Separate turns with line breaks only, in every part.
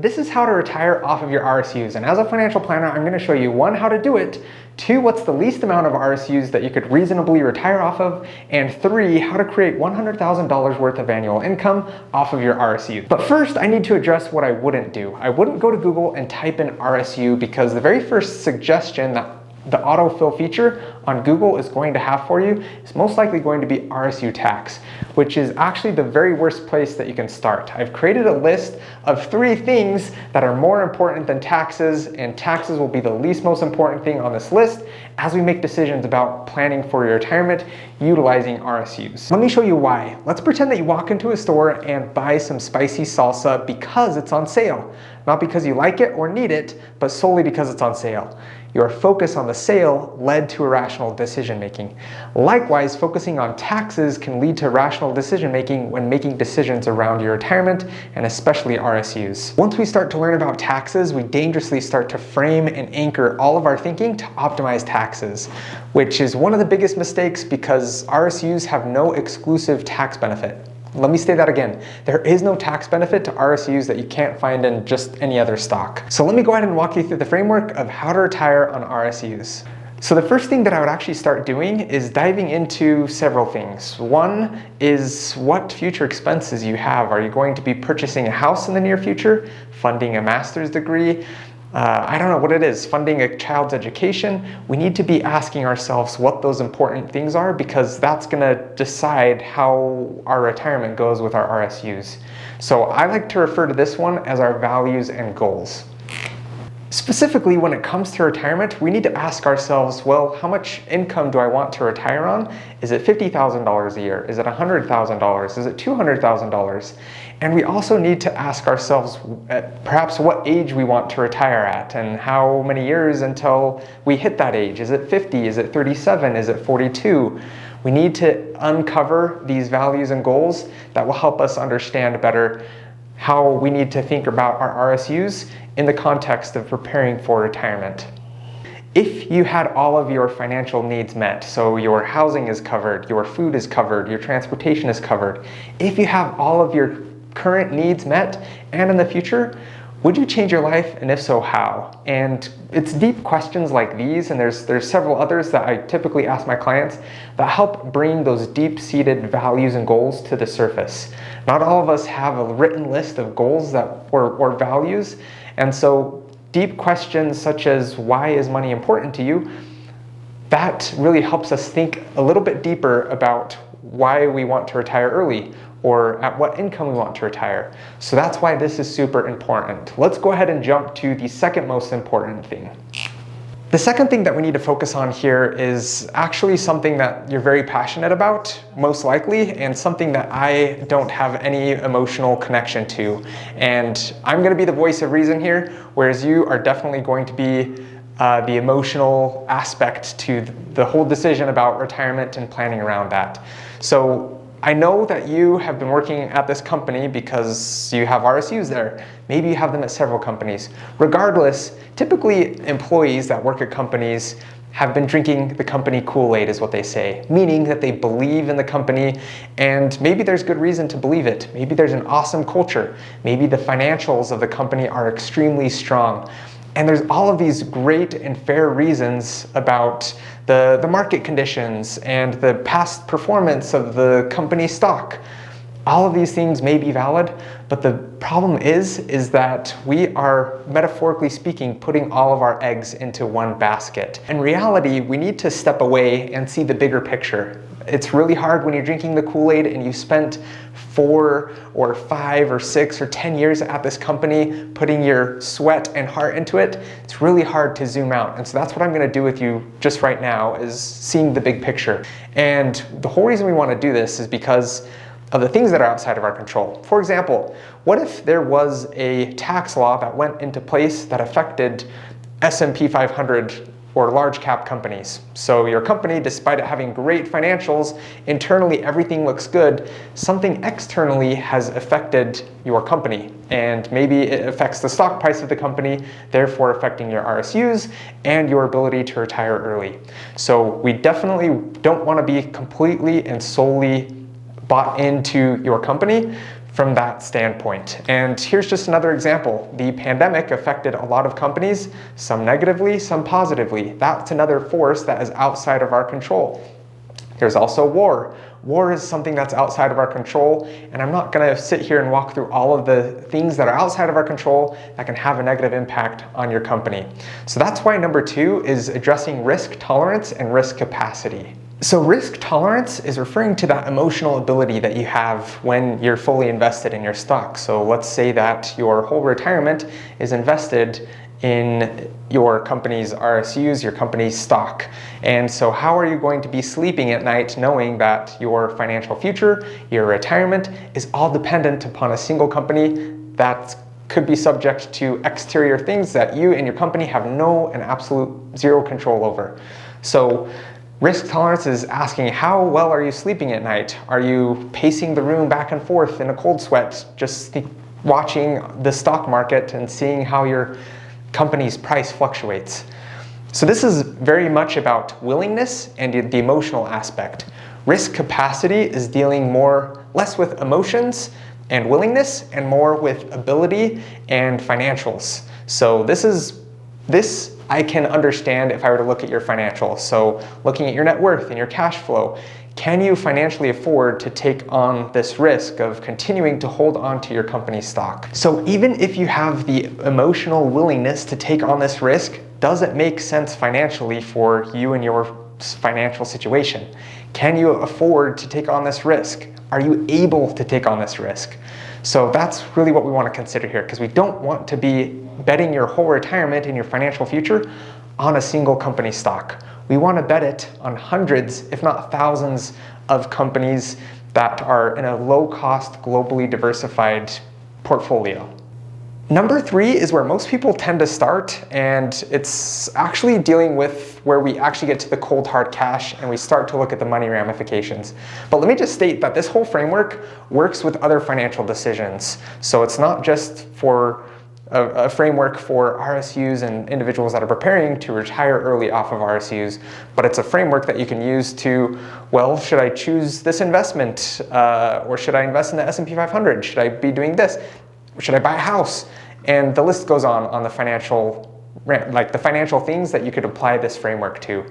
This is how to retire off of your RSUs, and as a financial planner, I'm going to show you 1, how to do it, 2, what's the least amount of RSUs that you could reasonably retire off of, and 3, how to create $100,000 worth of annual income off of your RSUs. But first, I need to address what I wouldn't do. I wouldn't go to Google and type in RSU because the very first suggestion that the autofill feature on Google is going to have for you is most likely going to be RSU tax, which is actually the very worst place that you can start. I've created a list of 3 things that are more important than taxes, and taxes will be the least most important thing on this list as we make decisions about planning for your retirement utilizing RSUs. Let me show you why. Let's pretend that you walk into a store and buy some spicy salsa because it's on sale. Not because you like it or need it, but solely because it's on sale. Your focus on the sale led to irrational decision making. Likewise, focusing on taxes can lead to rational decision making when making decisions around your retirement and especially RSUs. Once we start to learn about taxes, we dangerously start to frame and anchor all of our thinking to optimize taxes, which is one of the biggest mistakes because RSUs have no exclusive tax benefit. Let me say that again. There is no tax benefit to RSUs that you can't find in just any other stock. So let me go ahead and walk you through the framework of how to retire on RSUs. So the first thing that I would actually start doing is diving into several things. One is what future expenses you have. Are you going to be purchasing a house in the near future, funding a master's degree? I don't know what it is, funding a child's education. We need to be asking ourselves what those important things are because that's going to decide how our retirement goes with our RSUs. So I like to refer to this one as our values and goals. Specifically, when it comes to retirement, we need to ask ourselves, well, how much income do I want to retire on? Is it $50,000 a year? Is it $100,000? Is it $200,000? And we also need to ask ourselves perhaps what age we want to retire at and how many years until we hit that age. Is it 50? Is it 37? Is it 42? We need to uncover these values and goals that will help us understand better how we need to think about our RSUs in the context of preparing for retirement. If you had all of your financial needs met, so your housing is covered, your food is covered, your transportation is covered, if you have all of your current needs met and in the future, would you change your life, and if so, how? And it's deep questions like these, and there's several others that I typically ask my clients that help bring those deep-seated values and goals to the surface. Not all of us have a written list of goals or values, and so deep questions such as why is money important to you, that really helps us think a little bit deeper about why we want to retire early or at what income we want to retire. So that's why this is super important. Let's go ahead and jump to the second most important thing. The second thing that we need to focus on here is actually something that you're very passionate about, most likely, and something that I don't have any emotional connection to. And I'm going to be the voice of reason here, whereas you are definitely going to be the emotional aspect to the whole decision about retirement and planning around that. So I know that you have been working at this company because you have RSUs there. Maybe you have them at several companies. Regardless, typically employees that work at companies have been drinking the company Kool-Aid is what they say, meaning that they believe in the company and maybe there's good reason to believe it. Maybe there's an awesome culture. Maybe the financials of the company are extremely strong. And there's all of these great and fair reasons about the market conditions and the past performance of the company stock. All of these things may be valid, but the problem is that we are, metaphorically speaking, putting all of our eggs into one basket. In reality, we need to step away and see the bigger picture. It's really hard when you're drinking the Kool-Aid and you spent 4 or 5 or 6 or 10 years at this company putting your sweat and heart into it. It's really hard to zoom out. And so that's what I'm going to do with you just right now, is seeing the big picture. And the whole reason we want to do this is because of the things that are outside of our control. For example, what if there was a tax law that went into place that affected S&P 500 or large cap companies? So your company, despite it having great financials, internally everything looks good, something externally has affected your company. And maybe it affects the stock price of the company, therefore affecting your RSUs and your ability to retire early. So we definitely don't want to be completely and solely bought into your company. from that standpoint. And here's just another example. The pandemic affected a lot of companies, some negatively, some positively. That's another force that is outside of our control. There's also war. War is something that's outside of our control, and I'm not gonna sit here and walk through all of the things that are outside of our control that can have a negative impact on your company. So that's why number 2 is addressing risk tolerance and risk capacity. So risk tolerance is referring to that emotional ability that you have when you're fully invested in your stock. So let's say that your whole retirement is invested in your company's RSUs, your company's stock. And so how are you going to be sleeping at night knowing that your financial future, your retirement, is all dependent upon a single company that could be subject to exterior things that you and your company have no and absolute zero control over? So risk tolerance is asking, how well are you sleeping at night? Are you pacing the room back and forth in a cold sweat, just watching the stock market and seeing how your company's price fluctuates? So this is very much about willingness and the emotional aspect. Risk capacity is dealing less with emotions and willingness and more with ability and financials. So this I can understand if I were to look at your financials. So looking at your net worth and your cash flow, can you financially afford to take on this risk of continuing to hold on to your company's stock? So even if you have the emotional willingness to take on this risk, does it make sense financially for you and your financial situation? Can you afford to take on this risk? Are you able to take on this risk? So that's really what we want to consider here, because we don't want to be betting your whole retirement and your financial future on a single company stock. We want to bet it on hundreds, if not thousands, of companies that are in a low-cost, globally diversified portfolio. Number 3 is where most people tend to start, and it's actually dealing with where we actually get to the cold hard cash and we start to look at the money ramifications. But let me just state that this whole framework works with other financial decisions. So it's not just for a framework for RSUs and individuals that are preparing to retire early off of RSUs, but it's a framework that you can use to, well, should I choose this investment? Or should I invest in the S&P 500? Should I be doing this? Should I buy a house? And the list goes on the financial things that you could apply this framework to.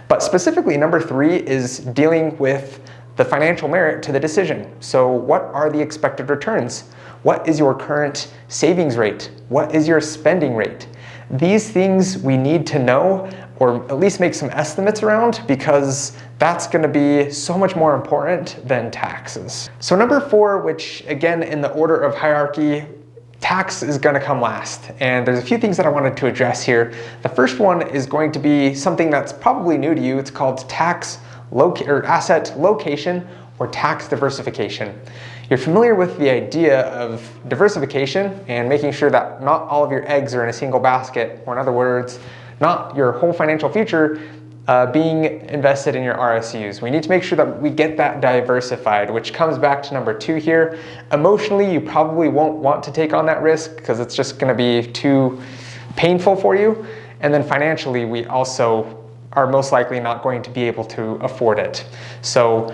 But specifically, number 3 is dealing with the financial merit to the decision. So what are the expected returns? What is your current savings rate? What is your spending rate? These things we need to know, or at least make some estimates around, because that's going to be so much more important than taxes. So number 4, which again in the order of hierarchy, tax is going to come last. And there's a few things that I wanted to address here. The first one is going to be something that's probably new to you. It's called asset location or tax diversification. You're familiar with the idea of diversification and making sure that not all of your eggs are in a single basket, or in other words, not your whole financial future being invested in your RSUs. We need to make sure that we get that diversified, which comes back to number 2 here. Emotionally, you probably won't want to take on that risk because it's just going to be too painful for you. And then financially, we also are most likely not going to be able to afford it. So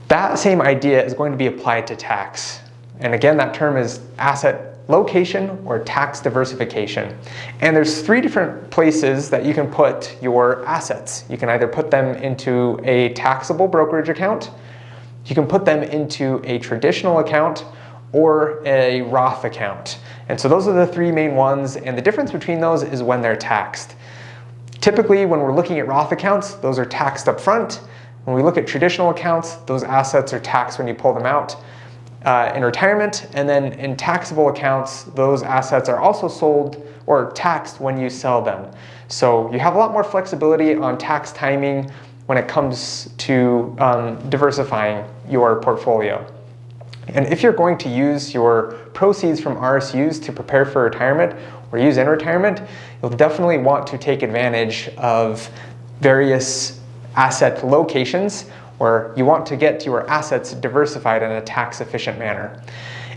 that same idea is going to be applied to tax. And again, that term is asset location or tax diversification. And there's 3 different places that you can put your assets. You can either put them into a taxable brokerage account, you can put them into a traditional account, or a Roth account. And so those are the 3 main ones, and the difference between those is when they're taxed. Typically, when we're looking at Roth accounts, those are taxed up front. When we look at traditional accounts, those assets are taxed when you pull them out in retirement, and then in taxable accounts, those assets are also sold or taxed when you sell them. So you have a lot more flexibility on tax timing when it comes to diversifying your portfolio. And if you're going to use your proceeds from RSUs to prepare for retirement or use in retirement, you'll definitely want to take advantage of various asset locations, where you want to get your assets diversified in a tax-efficient manner.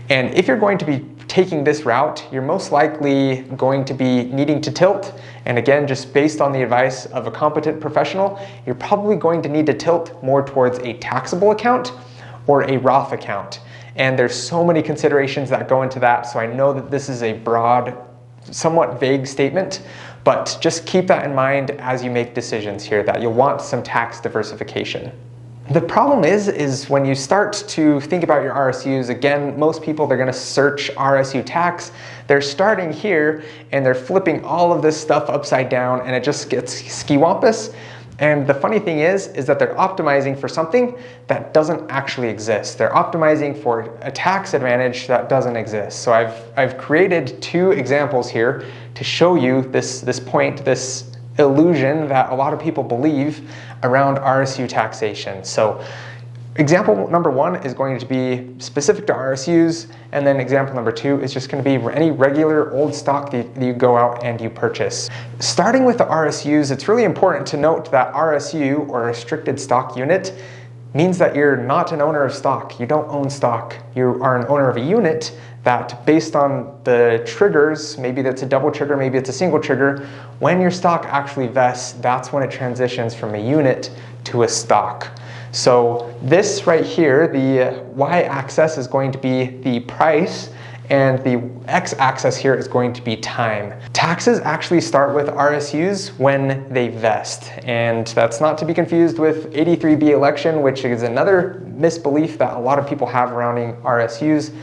And if you're going to be taking this route, you're most likely going to be needing to tilt. And again, just based on the advice of a competent professional, you're probably going to need to tilt more towards a taxable account or a Roth account. And there's so many considerations that go into that. So I know that this is a broad, somewhat vague statement, but just keep that in mind as you make decisions here, that you'll want some tax diversification. The problem is when you start to think about your RSUs, again, most people, they're gonna search RSU tax. They're starting here and they're flipping all of this stuff upside down and it just gets skiwampus. And the funny thing is that they're optimizing for something that doesn't actually exist. They're optimizing for a tax advantage that doesn't exist. So I've created two examples here to show you this point, this illusion that a lot of people believe around RSU taxation. So example number one is going to be specific to RSUs, and then example number two is just going to be any regular old stock that you go out and you purchase. Starting with the RSUs, it's really important to note that RSU, or restricted stock unit, means that you're not an owner of stock. You don't own stock. You are an owner of a unit that, based on the triggers, maybe that's a double trigger, maybe it's a single trigger, when your stock actually vests, that's when it transitions from a unit to a stock. So this right here, the y-axis is going to be the price, and the x-axis here is going to be time. Taxes actually start with RSUs when they vest, and that's not to be confused with 83B election, which is another misbelief that a lot of people have surrounding RSUs.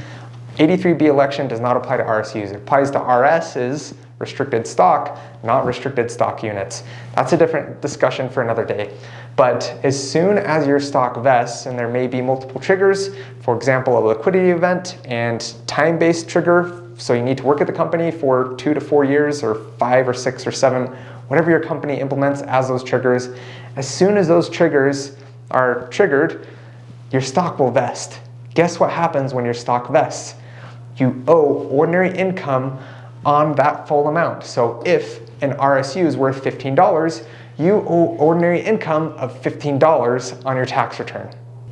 83B election does not apply to RSUs. It applies to RSs, restricted stock, not restricted stock units. That's a different discussion for another day. But as soon as your stock vests, and there may be multiple triggers, for example, a liquidity event and time-based trigger, so you need to work at the company for 2 to 4 years, or 5 or 6 or 7, whatever your company implements as those triggers. As soon as those triggers are triggered, your stock will vest. Guess what happens when your stock vests? You owe ordinary income on that full amount. So if an RSU is worth $15, you owe ordinary income of $15 on your tax return.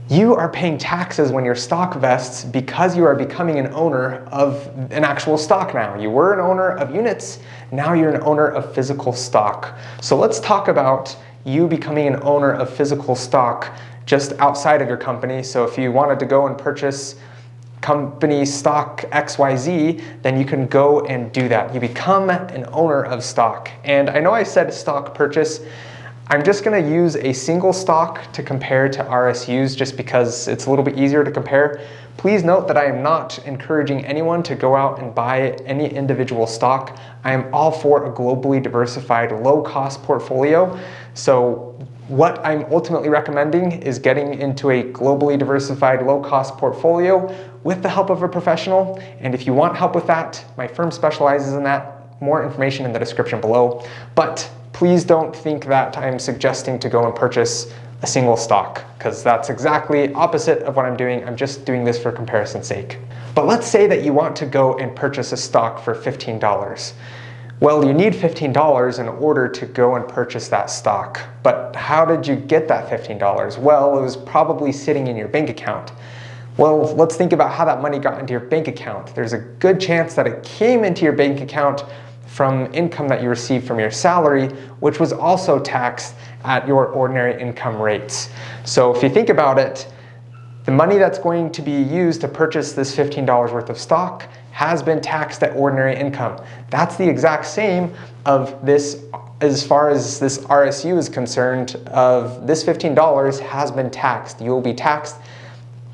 You are paying taxes when your stock vests because you are becoming an owner of an actual stock now. You were an owner of units, now you're an owner of physical stock. So let's talk about you becoming an owner of physical stock just outside of your company. So if you wanted to go and purchase company stock XYZ, then you can go and do that. You become an owner of stock. And I know I said stock purchase. I'm just gonna use a single stock to compare to RSUs just because it's a little bit easier to compare. Please note that I am not encouraging anyone to go out and buy any individual stock. I am all for a globally diversified, low-cost portfolio. So what I'm ultimately recommending is getting into a globally diversified, low-cost portfolio with the help of a professional. And if you want help with that, my firm specializes in that. More information in the description below. But please don't think that I'm suggesting to go and purchase a single stock, because that's exactly opposite of what I'm doing. I'm just doing this for comparison's sake. But let's say that you want to go and purchase a stock for $15. Well, you need $15 in order to go and purchase that stock. But how did you get that $15? Well, it was probably sitting in your bank account. Well, let's think about how that money got into your bank account. There's a good chance that it came into your bank account from income that you received from your salary, which was also taxed at your ordinary income rates. So if you think about it, the money that's going to be used to purchase this $15 worth of stock has been taxed at ordinary income. That's the exact same of this, as far as this RSU is concerned, of this $15 has been taxed. You will be taxed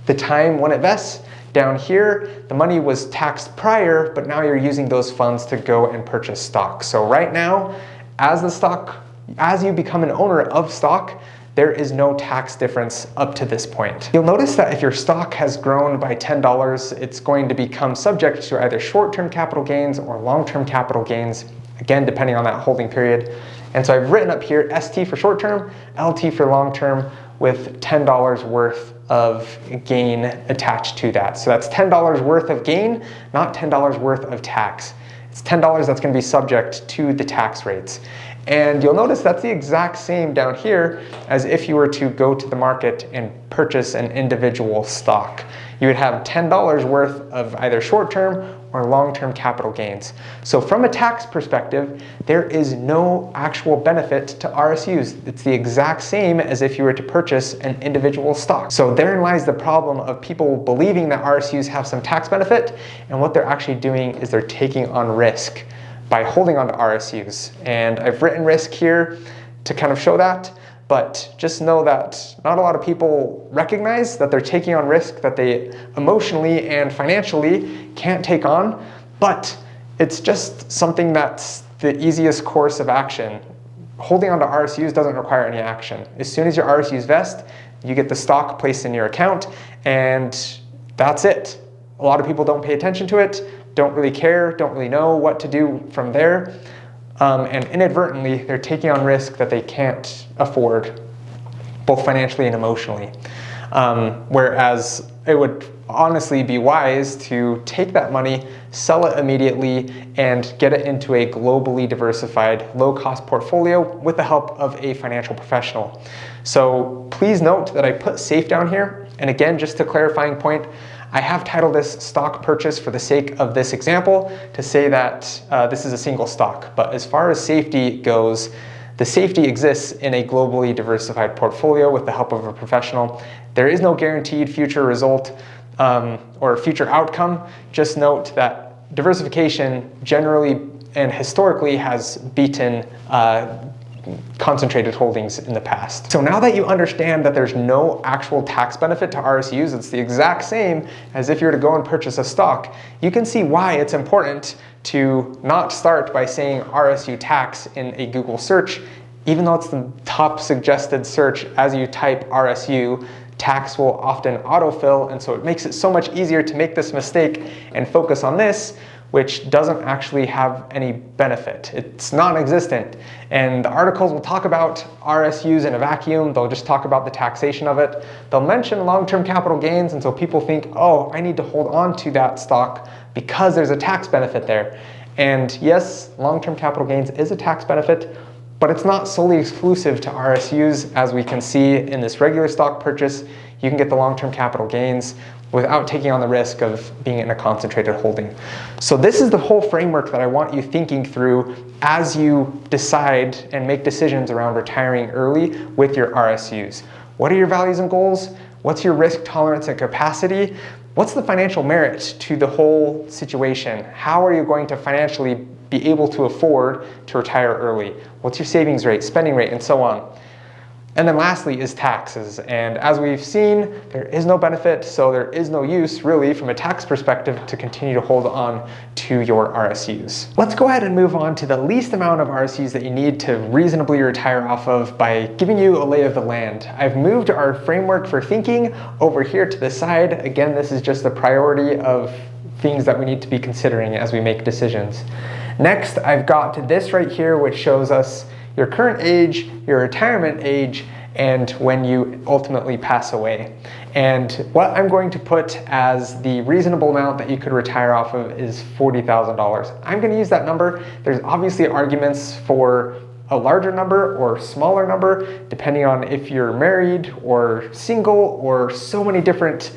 the time when it vests. Down here, the money was taxed prior, but now you're using those funds to go and purchase stock. So right now, as you become an owner of stock, there is no tax difference up to this point. You'll notice that if your stock has grown by $10, it's going to become subject to either short-term capital gains or long-term capital gains, again, depending on that holding period. And so I've written up here ST for short-term, LT for long-term, with $10 worth of gain attached to that. So that's $10 worth of gain, not $10 worth of tax. It's $10 that's going to be subject to the tax rates. And you'll notice that's the exact same down here as if you were to go to the market and purchase an individual stock. You would have $10 worth of either short-term or long-term capital gains. So from a tax perspective, there is no actual benefit to RSUs. It's the exact same as if you were to purchase an individual stock. So therein lies the problem of people believing that RSUs have some tax benefit, and what they're actually doing is they're taking on risk by holding on to RSUs. And I've written risk here to kind of show that, but just know that not a lot of people recognize that they're taking on risk that they emotionally and financially can't take on, but it's just something that's the easiest course of action. Holding on to RSUs doesn't require any action. As soon as your RSUs vest, you get the stock placed in your account, and that's it. A lot of people don't pay attention to it, don't really care, don't really know what to do from there. And inadvertently, they're taking on risk that they can't afford, both financially and emotionally. Whereas it would honestly be wise to take that money, sell it immediately, and get it into a globally diversified, low-cost portfolio with the help of a financial professional. So please note that I put safe down here. And again, just a clarifying point, I have titled this stock purchase for the sake of this example to say that this is a single stock. But as far as safety goes, the safety exists in a globally diversified portfolio with the help of a professional. There is no guaranteed future result or future outcome. Just note that diversification generally and historically has beaten concentrated holdings in the past. So now that you understand that there's no actual tax benefit to RSUs, it's the exact same as if you were to go and purchase a stock, you can see why it's important to not start by saying RSU tax in a Google search, even though it's the top suggested search. As you type RSU, tax will often autofill, and so it makes it so much easier to make this mistake and focus on this, which doesn't actually have any benefit. It's non-existent. And the articles will talk about RSUs in a vacuum. They'll just talk about the taxation of it. They'll mention long-term capital gains, and so people think, oh, I need to hold on to that stock because there's a tax benefit there. And yes, long-term capital gains is a tax benefit, but it's not solely exclusive to RSUs. As we can see in this regular stock purchase, you can get the long-term capital gains without taking on the risk of being in a concentrated holding. So this is the whole framework that I want you thinking through as you decide and make decisions around retiring early with your RSUs. What are your values and goals? What's your risk tolerance and capacity? What's the financial merit to the whole situation? How are you going to financially be able to afford to retire early? What's your savings rate, spending rate, and so on? And then lastly is taxes. And as we've seen, there is no benefit, so there is no use really from a tax perspective to continue to hold on to your RSUs. Let's go ahead and move on to the least amount of RSUs that you need to reasonably retire off of by giving you a lay of the land. I've moved our framework for thinking over here to the side. Again, this is just the priority of things that we need to be considering as we make decisions. Next, I've got this right here, which shows us your current age, your retirement age, and when you ultimately pass away. And what I'm going to put as the reasonable amount that you could retire off of is $40,000. I'm going to use that number. There's obviously arguments for a larger number or smaller number, depending on if you're married or single or so many different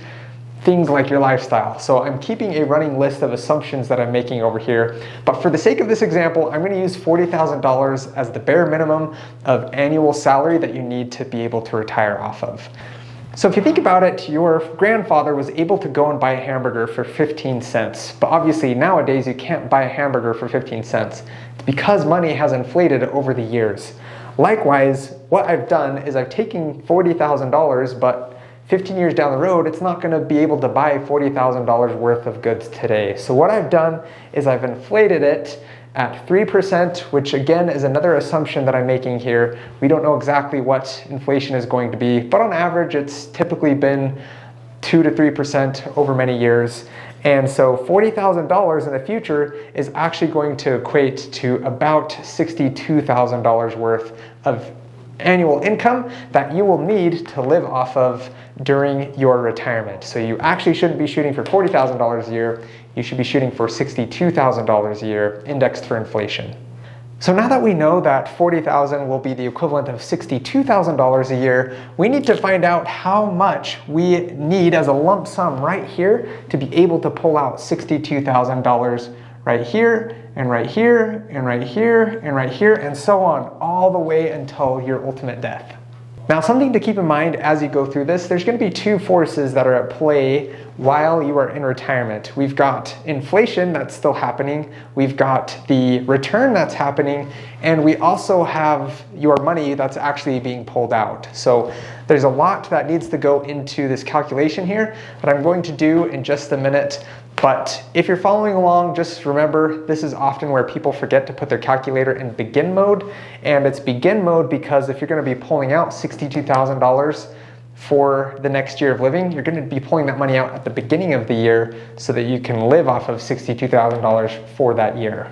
things like your lifestyle. So I'm keeping a running list of assumptions that I'm making over here. But for the sake of this example, I'm going to use $40,000 as the bare minimum of annual salary that you need to be able to retire off of. So if you think about it, your grandfather was able to go and buy a hamburger for 15 cents. But obviously nowadays you can't buy a hamburger for 15 cents. It's because money has inflated over the years. Likewise, what I've done is I've taken $40,000, but 15 years down the road, it's not going to be able to buy $40,000 worth of goods today. So what I've done is I've inflated it at 3%, which again is another assumption that I'm making here. We don't know exactly what inflation is going to be, but on average, it's typically been 2 to 3% over many years. And so $40,000 in the future is actually going to equate to about $62,000 worth of annual income that you will need to live off of during your retirement. So you actually shouldn't be shooting for $40,000 a year. You should be shooting for $62,000 a year indexed for inflation. So now that we know that $40,000 will be the equivalent of $62,000 a year, we need to find out how much we need as a lump sum right here to be able to pull out $62,000 right here, and right here, and right here, and right here, and so on, all the way until your ultimate death. Now, something to keep in mind as you go through this, there's going to be two forces that are at play while you are in retirement. We've got inflation that's still happening, we've got the return that's happening, and we also have your money that's actually being pulled out. So there's a lot that needs to go into this calculation here that I'm going to do in just a minute. But if you're following along, just remember this is often where people forget to put their calculator in begin mode. And it's begin mode because if you're going to be pulling out $62,000 for the next year of living, you're going to be pulling that money out at the beginning of the year so that you can live off of $62,000 for that year.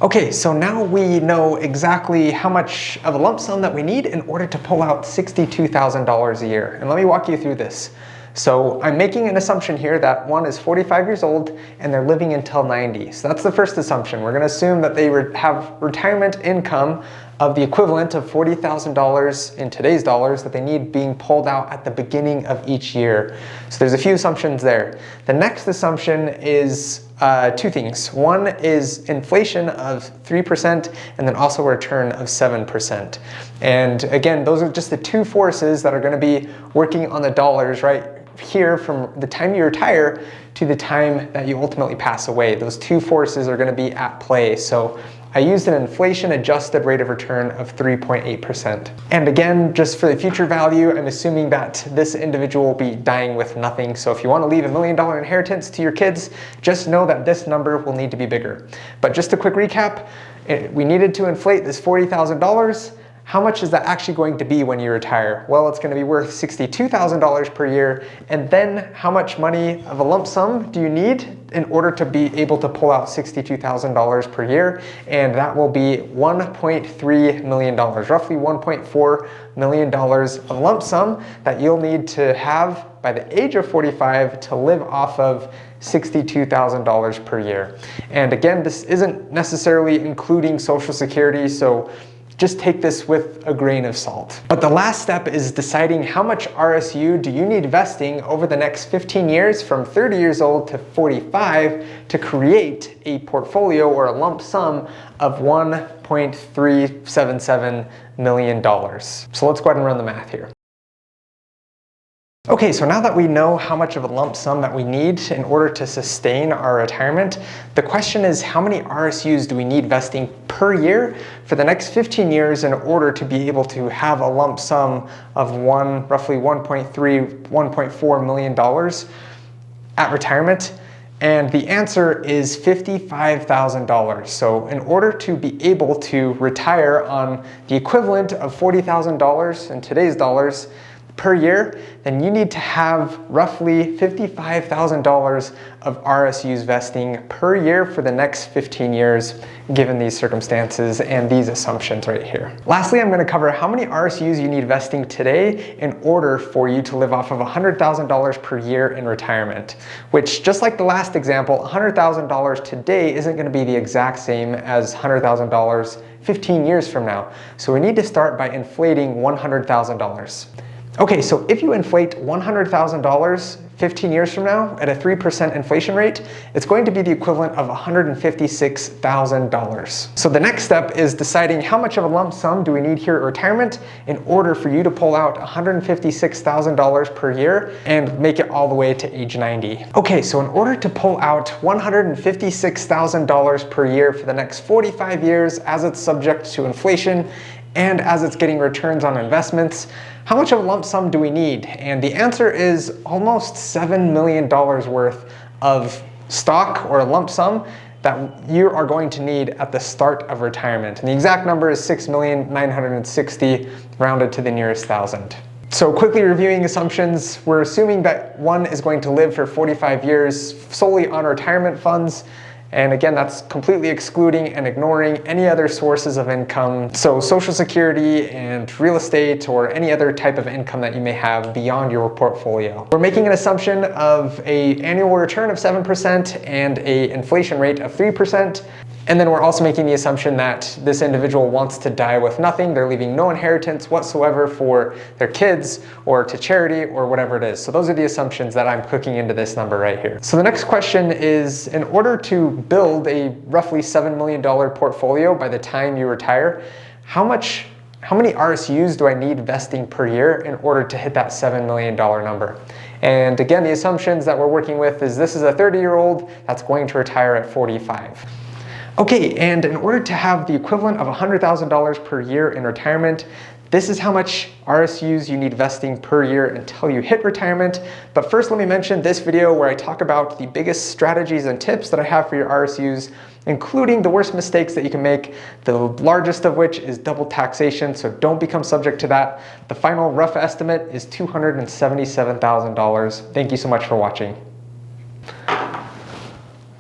Okay, so now we know exactly how much of a lump sum that we need in order to pull out $62,000 a year. And let me walk you through this. So I'm making an assumption here that one is 45 years old and they're living until 90. So that's the first assumption. We're going to assume that they have retirement income of the equivalent of $40,000 in today's dollars that they need being pulled out at the beginning of each year. So there's a few assumptions there. The next assumption is two things. One is inflation of 3% and then also a return of 7%. And again, those are just the two forces that are going to be working on the dollars right here from the time you retire to the time that you ultimately pass away. Those two forces are going to be at play. So I used an inflation adjusted rate of return of 3.8%. And again, just for the future value, I'm assuming that this individual will be dying with nothing. So if you want to leave $1 million inheritance to your kids, just know that this number will need to be bigger. But just a quick recap, we needed to inflate this $40,000. How much is that actually going to be when you retire? Well, it's going to be worth $62,000 per year. And then how much money of a lump sum do you need in order to be able to pull out $62,000 per year? And that will be $1.3 million, roughly $1.4 million of lump sum that you'll need to have by the age of 45 to live off of $62,000 per year. And again, this isn't necessarily including Social Security, so just take this with a grain of salt. But the last step is deciding how much RSU do you need vesting over the next 15 years from 30 years old to 45 to create a portfolio or a lump sum of $1.377 million. So let's go ahead and run the math here. Okay, so now that we know how much of a lump sum that we need in order to sustain our retirement, the question is how many RSUs do we need vesting per year for the next 15 years in order to be able to have a lump sum of roughly $1.4 million at retirement? And the answer is $55,000. So in order to be able to retire on the equivalent of $40,000 in today's dollars per year, then you need to have roughly $55,000 of RSUs vesting per year for the next 15 years, given these circumstances and these assumptions right here. Lastly, I'm going to cover how many RSUs you need vesting today in order for you to live off of $100,000 per year in retirement, which just like the last example, $100,000 today isn't going to be the exact same as $100,000 15 years from now. So we need to start by inflating $100,000. Okay, so if you inflate $100,000 15 years from now at a 3% inflation rate, it's going to be the equivalent of $156,000. So the next step is deciding how much of a lump sum do we need here at retirement in order for you to pull out $156,000 per year and make it all the way to age 90. Okay, so in order to pull out $156,000 per year for the next 45 years as it's subject to inflation and as it's getting returns on investments, how much of a lump sum do we need? And the answer is almost $7 million worth of stock or a lump sum that you are going to need at the start of retirement. And the exact number is $6,960,000 rounded to the nearest thousand. So quickly reviewing assumptions, we're assuming that one is going to live for 45 years solely on retirement funds. And again, that's completely excluding and ignoring any other sources of income. So Social Security and real estate or any other type of income that you may have beyond your portfolio. We're making an assumption of an annual return of 7% and an inflation rate of 3%. And then we're also making the assumption that this individual wants to die with nothing. They're leaving no inheritance whatsoever for their kids or to charity or whatever it is. So those are the assumptions that I'm cooking into this number right here. So the next question is, in order to build a roughly $7 million portfolio by the time you retire, how many RSUs do I need vesting per year in order to hit that $7 million number? And again, the assumptions that we're working with is this is a 30-year-old that's going to retire at 45. Okay, and in order to have the equivalent of $100,000 per year in retirement, this is how much RSUs you need vesting per year until you hit retirement. But first, let me mention this video where I talk about the biggest strategies and tips that I have for your RSUs, including the worst mistakes that you can make, the largest of which is double taxation, so don't become subject to that. The final rough estimate is $277,000. Thank you so much for watching.